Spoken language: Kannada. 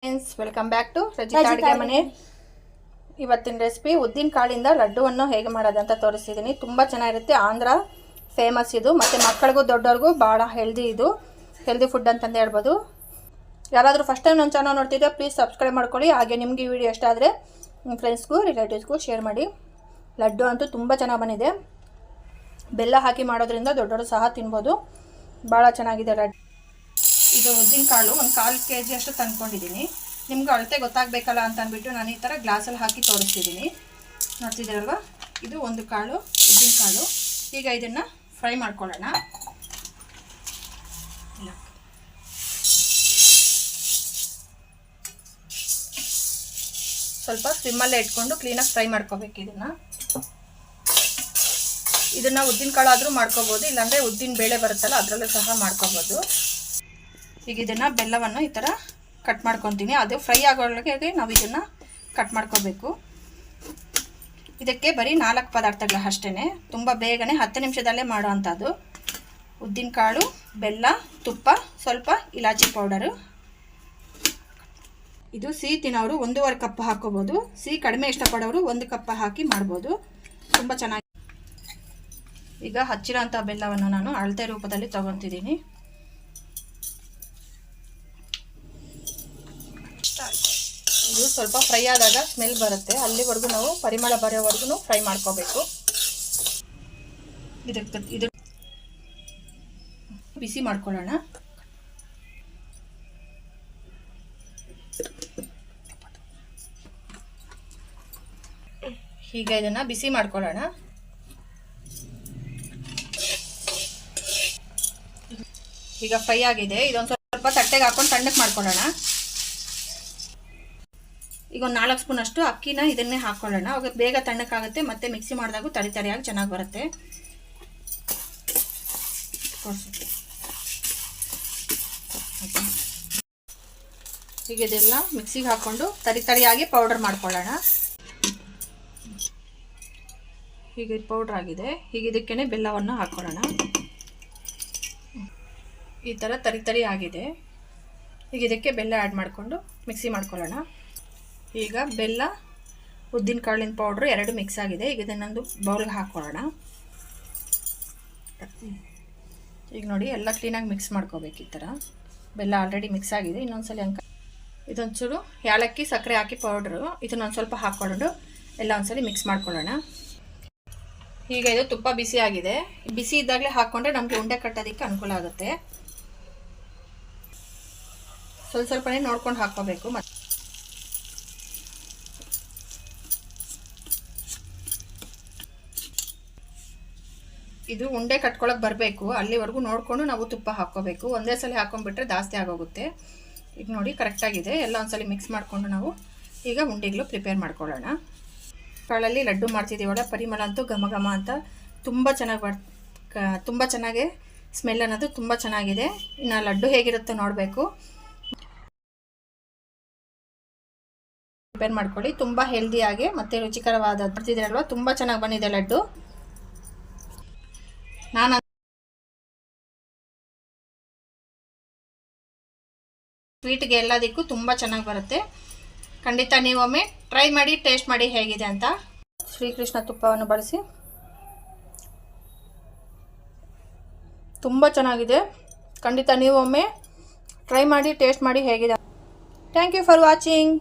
Friends, welcome back to Rajitha Aduge Mane. ಇವತ್ತಿನ ರೆಸಿಪಿ ಉದ್ದಿನ ಕಾಳಿಂದ ಲಡ್ಡುವನ್ನು ಹೇಗೆ ಮಾಡೋದಂತ ತೋರಿಸ್ತಿದ್ದೀನಿ. ತುಂಬ ಚೆನ್ನಾಗಿರುತ್ತೆ. ಆಂಧ್ರ ಫೇಮಸ್ ಇದು, ಮತ್ತು ಮಕ್ಕಳಿಗೂ ದೊಡ್ಡವ್ರಿಗೂ ಭಾಳ ಹೆಲ್ದಿ ಫುಡ್ ಅಂತಂದು ಹೇಳ್ಬೋದು. ಯಾರಾದರೂ ಫಸ್ಟ್ ಟೈಮ್ ನನ್ನ ಚಾನಲ್ ನೋಡ್ತಿದ್ದೆ ಪ್ಲೀಸ್ ಸಬ್ಸ್ಕ್ರೈಬ್ ಮಾಡ್ಕೊಳ್ಳಿ. ಹಾಗೆ ನಿಮಗೆ ಈ ವಿಡಿಯೋ ಇಷ್ಟ ಆದರೆ ನಿಮ್ಮ ಫ್ರೆಂಡ್ಸ್ಗೂ ರಿಲೇಟಿವ್ಸ್ಗೂ ಶೇರ್ ಮಾಡಿ. ಲಡ್ಡು ಅಂತೂ ತುಂಬ ಚೆನ್ನಾಗಿ ಬಂದಿದೆ. ಬೆಲ್ಲ ಹಾಕಿ ಮಾಡೋದ್ರಿಂದ ದೊಡ್ಡವರು ಸಹ ತಿನ್ಬೋದು. ಭಾಳ ಚೆನ್ನಾಗಿದೆ ಲಡ್ಡು. ಇದು ಉದ್ದಿನ ಕಾಳು ಒಂದು 1/4 kg ಅಷ್ಟು ತಂದ್ಕೊಂಡಿದ್ದೀನಿ. ನಿಮ್ಗೆ ಅಳತೆ ಗೊತ್ತಾಗಬೇಕಲ್ಲ ಅಂತ ಅಂದ್ಬಿಟ್ಟು ನಾನು ಈ ಥರ ಗ್ಲಾಸಲ್ಲಿ ಹಾಕಿ ತೋರಿಸ್ತಿದ್ದೀನಿ. ನೋಡ್ತಿದ್ದೀರಲ್ವ, ಇದು ಒಂದು ಕಾಳು ಉದ್ದಿನ ಕಾಳು. ಈಗ ಇದನ್ನು ಫ್ರೈ ಮಾಡ್ಕೊಳ್ಳೋಣ. ಸ್ವಲ್ಪ ಸ್ಲಿಮ್ಮಲ್ಲೇ ಇಟ್ಕೊಂಡು ಕ್ಲೀನಾಗಿ ಫ್ರೈ ಮಾಡ್ಕೋಬೇಕು. ಇದನ್ನು ಉದ್ದಿನ ಕಾಳು ಆದರೂ ಮಾಡ್ಕೋಬೋದು, ಇಲ್ಲಾಂದರೆ ಉದ್ದಿನ ಬೇಳೆ ಬರುತ್ತಲ್ಲ ಅದರಲ್ಲೂ ಸಹ ಮಾಡ್ಕೋಬೋದು. ಈಗ ಇದನ್ನು ಬೆಲ್ಲವನ್ನು ಈ ಥರ ಕಟ್ ಮಾಡ್ಕೊತೀನಿ. ಅದು ಫ್ರೈ ಆಗೋಳಗೆ ನಾವು ಇದನ್ನು ಕಟ್ ಮಾಡ್ಕೋಬೇಕು. ಇದಕ್ಕೆ ಬರೀ 4 ಪದಾರ್ಥಗಳು ಅಷ್ಟೇ. ತುಂಬ ಬೇಗನೆ 10 ನಿಮಿಷದಲ್ಲೇ ಮಾಡೋ ಅಂಥದ್ದು. ಉದ್ದಿನ ಕಾಳು, ಬೆಲ್ಲ, ತುಪ್ಪ, ಸ್ವಲ್ಪ ಇಲಾಚಿ ಪೌಡರು. ಇದು ಸಿಹಿ ತಿನ್ನೋರು 1.5 ಕಪ್ ಹಾಕೋಬೋದು. ಸಿಹಿ ಕಡಿಮೆ ಇಷ್ಟಪಡೋರು 1 ಕಪ್ ಹಾಕಿ ಮಾಡ್ಬೋದು. ತುಂಬ ಚೆನ್ನಾಗಿ. ಈಗ ಹಚ್ಚಿರೋ ಅಂಥ ಬೆಲ್ಲವನ್ನು ನಾನು ಅಳತೆ ರೂಪದಲ್ಲಿ ತೊಗೊತಿದ್ದೀನಿ. ಇದು ಸ್ವಲ್ಪ ಫ್ರೈ ಆದಾಗ ಸ್ಮೆಲ್ ಬರುತ್ತೆ, ಅಲ್ಲಿವರೆಗೂ ನಾವು ಪರಿಮಳ ಬರೋವರೆಗೂ ಫ್ರೈ ಮಾಡ್ಕೋಬೇಕು. ಇದು ಬಿಸಿ ಮಾಡ್ಕೊಳ್ಳೋಣ. ಈಗ ಇದನ್ನು ಬಿಸಿ ಮಾಡ್ಕೊಳ್ಳೋಣ. ಈಗ ಫ್ರೈ ಆಗಿದೆ. ಇದೊಂದು ಸ್ವಲ್ಪ ತಟ್ಟೆಗೆ ಹಾಕೊಂಡು ತಣ್ಣಕ್ಕೆ ಮಾಡ್ಕೊಳ್ಳೋಣ. ಈಗ ಒಂದು 4 ಸ್ಪೂನ್ ಅಷ್ಟು ಅಕ್ಕಿನ ಇದನ್ನೇ ಹಾಕ್ಕೊಳ್ಳೋಣ. ಅವಾಗ ಬೇಗ ತಣ್ಣಕ್ಕಾಗುತ್ತೆ, ಮತ್ತು ಮಿಕ್ಸಿ ಮಾಡಿದಾಗೂ ತರಿಯಾಗಿ ಚೆನ್ನಾಗಿ ಬರುತ್ತೆ. ಈಗ ಇದೆಲ್ಲ ಮಿಕ್ಸಿಗೆ ಹಾಕ್ಕೊಂಡು ತರಿಯಾಗಿ ಪೌಡರ್ ಮಾಡ್ಕೊಳ್ಳೋಣ. ಹೀಗೆ ಪೌಡ್ರ್ ಆಗಿದೆ. ಈಗ ಇದಕ್ಕೇ ಬೆಲ್ಲವನ್ನು ಹಾಕ್ಕೊಳ್ಳೋಣ. ಈ ಥರ ತರಿ ಆಗಿದೆ. ಈಗ ಇದಕ್ಕೆ ಬೆಲ್ಲ ಆ್ಯಡ್ ಮಾಡಿಕೊಂಡು ಮಿಕ್ಸಿ ಮಾಡ್ಕೊಳ್ಳೋಣ. ಈಗ ಬೆಲ್ಲ, ಉದ್ದಿನ ಕಾಳಿನ ಪೌಡ್ರು 2 ಮಿಕ್ಸ್ ಆಗಿದೆ. ಈಗ ಇದನ್ನೊಂದು ಬೌಲ್ಗೆ ಹಾಕ್ಕೊಳ್ಳೋಣ. ಈಗ ನೋಡಿ, ಎಲ್ಲ ಕ್ಲೀನಾಗಿ ಮಿಕ್ಸ್ ಮಾಡ್ಕೋಬೇಕು. ಈ ಥರ ಬೆಲ್ಲ ಆಲ್ರೆಡಿ ಮಿಕ್ಸ್ ಆಗಿದೆ. ಇನ್ನೊಂದ್ಸಲ ಇದೊಂಚೂರು ಏಲಕ್ಕಿ, ಸಕ್ಕರೆ ಹಾಕಿ ಪೌಡ್ರು ಇದನ್ನೊಂದು ಸ್ವಲ್ಪ ಹಾಕ್ಕೊಂಡು ಎಲ್ಲ ಒಂದ್ಸಲ ಮಿಕ್ಸ್ ಮಾಡ್ಕೊಳ್ಳೋಣ. ಈಗ ಇದು ತುಪ್ಪ ಬಿಸಿ ಆಗಿದೆ. ಬಿಸಿ ಇದ್ದಾಗಲೇ ಹಾಕ್ಕೊಂಡ್ರೆ ನಮಗೆ ಉಂಡೆ ಕಟ್ಟೋದಕ್ಕೆ ಅನುಕೂಲ ಆಗುತ್ತೆ. ಸ್ವಲ್ಪನೇ ನೋಡ್ಕೊಂಡು ಹಾಕ್ಕೋಬೇಕು. ಮತ್ತು ಇದು ಉಂಡೆ ಕಟ್ಕೊಳಕ್ಕೆ ಬರಬೇಕು, ಅಲ್ಲಿವರೆಗೂ ನೋಡಿಕೊಂಡು ನಾವು ತುಪ್ಪ ಹಾಕ್ಕೋಬೇಕು. ಒಂದೇ ಸಲ ಹಾಕ್ಕೊಂಡ್ಬಿಟ್ರೆ ಜಾಸ್ತಿ ಆಗೋಗುತ್ತೆ. ಈಗ ನೋಡಿ ಕರೆಕ್ಟಾಗಿದೆ. ಎಲ್ಲ ಒಂದ್ಸಲ ಮಿಕ್ಸ್ ಮಾಡಿಕೊಂಡು ನಾವು ಈಗ ಉಂಡೆಗಳು ಪ್ರಿಪೇರ್ ಮಾಡ್ಕೊಳ್ಳೋಣ. ಕಾಳಲ್ಲಿ ಲಡ್ಡು ಮಾಡ್ತಿದ್ದೀವಲ್ಲ, ಪರಿಮಳ ಅಂತೂ ಘಮ ಘಮ ಅಂತ ತುಂಬ ಚೆನ್ನಾಗಿ ಸ್ಮೆಲ್ ಅನ್ನೋದು ತುಂಬ ಚೆನ್ನಾಗಿದೆ. ಇನ್ನು ಲಡ್ಡು ಹೇಗಿರುತ್ತೋ ನೋಡಬೇಕು. ಪ್ರಿಪೇರ್ ಮಾಡ್ಕೊಳ್ಳಿ. ತುಂಬ ಹೆಲ್ದಿಯಾಗಿ ಮತ್ತು ರುಚಿಕರವಾದ ಬರ್ತಿದ್ದೀರಲ್ವ, ತುಂಬ ಚೆನ್ನಾಗಿ ಬಂದಿದೆ ಲಡ್ಡು. ನಾನು ಸ್ವೀಟ್ಗೆ ಎಲ್ಲದಕ್ಕೂ ತುಂಬ ಚೆನ್ನಾಗಿ ಬರುತ್ತೆ. ಖಂಡಿತ ನೀವೊಮ್ಮೆ ಟ್ರೈ ಮಾಡಿ, ಟೇಸ್ಟ್ ಮಾಡಿ ಹೇಗಿದೆ ಅಂತ. ಶ್ರೀಕೃಷ್ಣ ತುಪ್ಪವನ್ನು ಬಳಸಿ ತುಂಬ ಚೆನ್ನಾಗಿದೆ. ಖಂಡಿತ ನೀವೊಮ್ಮೆ ಟ್ರೈ ಮಾಡಿ, ಟೇಸ್ಟ್ ಮಾಡಿ ಹೇಗಿದೆ. Thank you for watching.